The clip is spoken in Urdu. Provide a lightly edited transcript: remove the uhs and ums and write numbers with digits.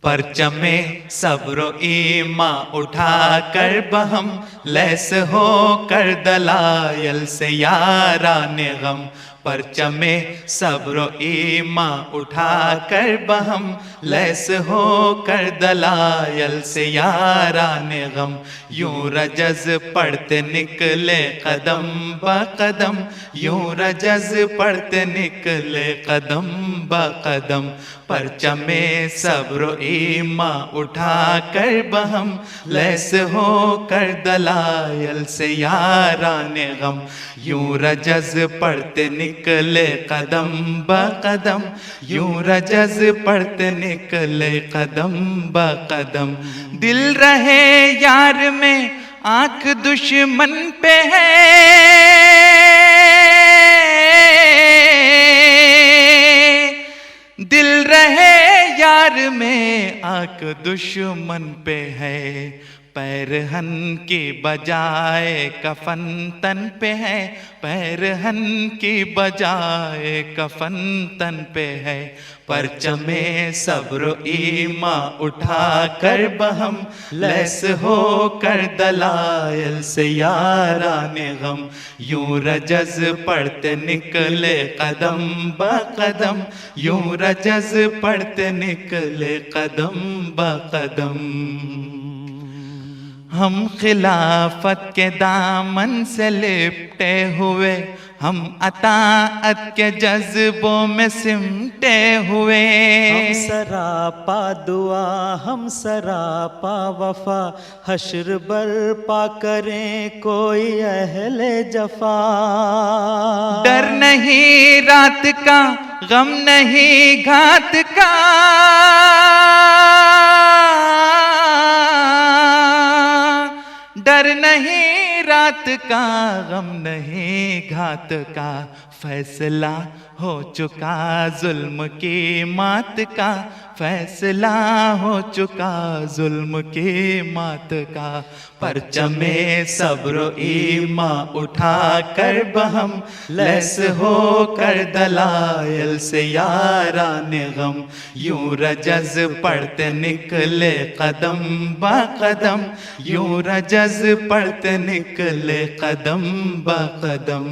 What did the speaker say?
پرچمِ صبر و ایماں اٹھا کر بہم لیس ہو کر دلائل سے یاران غم، پرچمِ صبر و ایماں اٹھا کر بہم لیس ہو کر دلائل سے یاران غم، یوں رجز پڑھتے نکلے قدم بقدم، یوں رجز پڑھتے نکلے قدم بقدم، پرچمِ صبر و ایماں اٹھا کر بہم لیس ہو کر دلائل سے یاران غم، یوں رجز پڑھتے نکلے قدم بقدم، یوں رجز پڑھتے نکلے قدم بقدم، دل رہے یار میں آنکھ دشمن پہ ہے، دل رہے یار میں آنکھ دشمن پہ ہے، پیرہن کی بجائے کفن تن پہ ہے، پیرہن کی بجائے کفن تن پہ ہے، پرچمِ صبر و ایماں اٹھا کر بہم لیس ہو کر دلائل سے یاران غم، یوں رجز پڑھتے نکلے قدم بقدم، یوں رجز پڑھتے نکلے قدم بقدم، ہم خلافت کے دامن سے لپٹے ہوئے، ہم اطاعت کے جذبوں میں سمٹے ہوئے، ہم سراپا دعا ہم سراپا وفا، حشر برپا کریں کوئی اہل جفا، ڈر نہیں رات کا غم نہیں گھات کا، ڈر نہیں رات کا غم نہیں گھات کا، فیصلہ ہو چکا ظلم کی مات کا، فیصلہ ہو چکا ظلم کی مات کا، پرچمِ صبر و ایماں اٹھا کر بہم لیس ہو کر دلائل سے یاران غم، یوں رجز پڑھتے نکلے قدم بقدم، یوں رجز پڑھتے نکلے قدم بقدم،